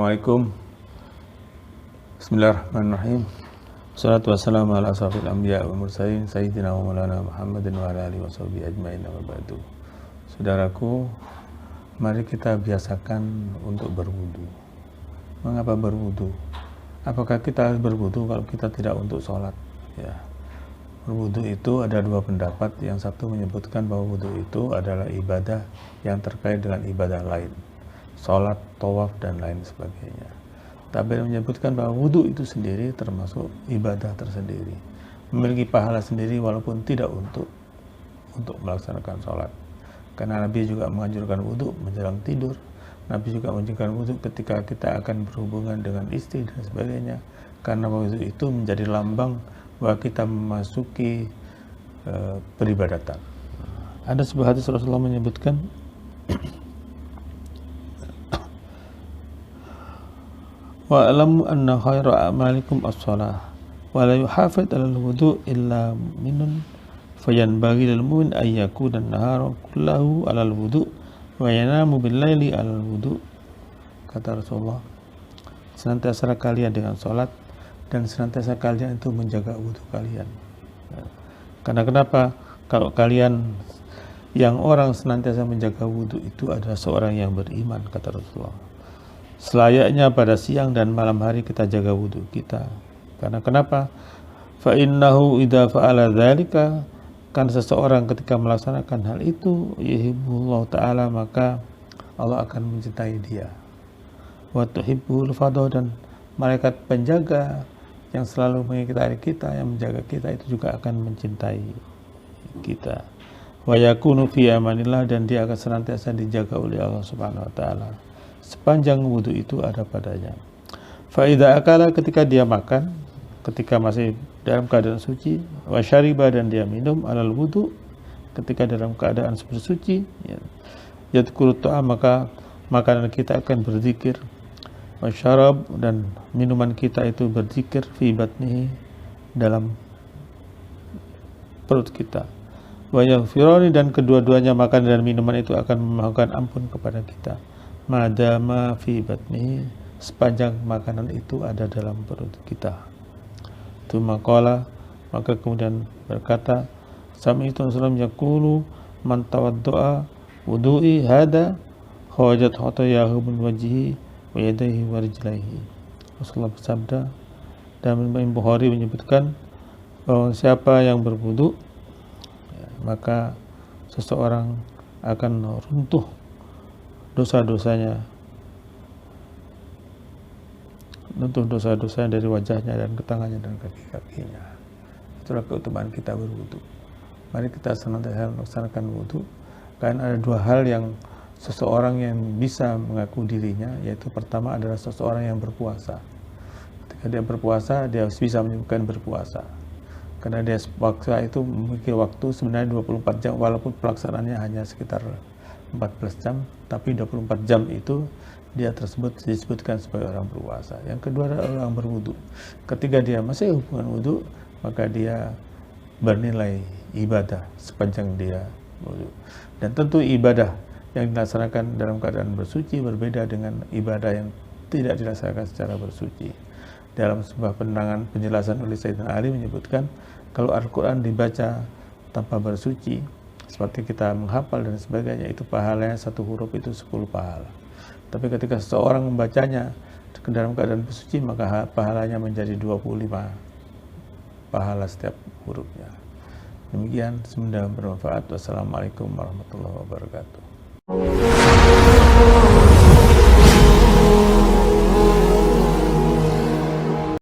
Assalamualaikum. Bismillahirrahmanirrahim. Wassalatu wassalamu ala asrofil anbiya wa mursalin sayyidina wa maulana Muhammadin wa ala alihi wa sahbihi ajma'in wa ba'du. Saudaraku, mari kita biasakan untuk berwudu. Mengapa berwudu? Apakah kita harus berwudu kalau kita tidak untuk sholat? Ya. Berwudu itu ada dua pendapat. Yang satu menyebutkan bahwa wudu itu adalah ibadah yang terkait dengan ibadah lain, sholat, tawaf, dan lain sebagainya. Tapi menyebutkan bahwa wudu itu sendiri termasuk ibadah tersendiri, memiliki pahala sendiri walaupun tidak untuk melaksanakan sholat. Karena Nabi juga menganjurkan wudu menjelang tidur. Nabi juga menganjurkan wudu ketika kita akan berhubungan dengan istri dan sebagainya. Karena wudu itu menjadi lambang bahwa kita memasuki peribadatan. Ada sebuah hadis Rasulullah menyebutkan, wa alamu anna khaira a'malikum as-shalah wa la yuhafid 'alal wudu' illa minun fayanbaghi lil mu'min an yakuna an-nahara kullahu 'alal wudu' wa yanamu bil laili 'alal wudu'. Kata Rasulullah, senantiasa kalian dengan salat dan senantiasa kalian itu menjaga wudu kalian. Karena kenapa? Kalau kalian yang orang senantiasa menjaga wudu itu adalah seorang yang beriman, kata Rasulullah. Selayaknya pada siang dan malam hari kita jaga wudu kita. Karena kenapa? Fa innahu idza fa'ala dzalika, kan seseorang ketika melaksanakan hal itu yuhibbullahu ta'ala, maka Allah akan mencintai dia. Wa tuhibbul fadha, dan malaikat penjaga yang selalu mengikuti kita, yang menjaga kita itu juga akan mencintai kita. Wa yakunu fi amanillah, dan dia akan senantiasa dijaga oleh Allah Subhanahu wa taala sepanjang wudu itu ada padanya. Faida akala, ketika dia makan, ketika masih dalam keadaan suci, wa syariba, dan dia minum, alal wudu, ketika dalam keadaan bersuci, yadhkuru ta'am, maka makanan kita akan berzikir, wa syarab, dan minuman kita itu berzikir, fi batnihi, dalam perut kita, wa yaghfirani, dan kedua-duanya makan dan minuman itu akan memohonkan ampun kepada kita, madama fi batni, sepanjang makanan itu ada dalam perut kita. Tsumma qala, maka kemudian berkata, sami'tu Rasulullah yaqulu man tawadda'a wudu'i hada khawajat khatayahu min wajhihi wa yadayhi wa rijlaihi. Rasulullah bersabda, dan Imam Bukhari menyebutkan bahwa siapa yang berwudu, maka seseorang akan runtuh dosa-dosanya dari wajahnya dan ke tangannya dan kaki-kakinya. Itulah keutamaan kita berwudu. Mari kita senantiasa melaksanakan wudu, karena ada dua hal yang seseorang yang bisa mengaku dirinya, yaitu pertama adalah seseorang yang berpuasa. Ketika dia berpuasa, dia bisa menyebutkan berpuasa, karena dia puasa itu memiliki waktu sebenarnya 24 jam, walaupun pelaksanaannya hanya sekitar 14 jam, tapi 24 jam itu dia tersebut disebutkan sebagai orang berpuasa. Yang kedua adalah orang berwudu. Ketika dia masih hubungan wudu, maka dia bernilai ibadah sepanjang dia wudu. Dan tentu ibadah yang dilaksanakan dalam keadaan bersuci berbeda dengan ibadah yang tidak dilaksanakan secara bersuci. Dalam sebuah penjelasan oleh Sayyidina Ali menyebutkan, kalau Al-Quran dibaca tanpa bersuci, seperti kita menghafal dan sebagainya, itu pahalanya satu huruf itu 10 pahala. Tapi ketika seseorang membacanya dalam keadaan bersuci, maka pahalanya menjadi 25 pahala setiap hurufnya. Demikian, semoga bermanfaat. Wassalamualaikum warahmatullahi wabarakatuh.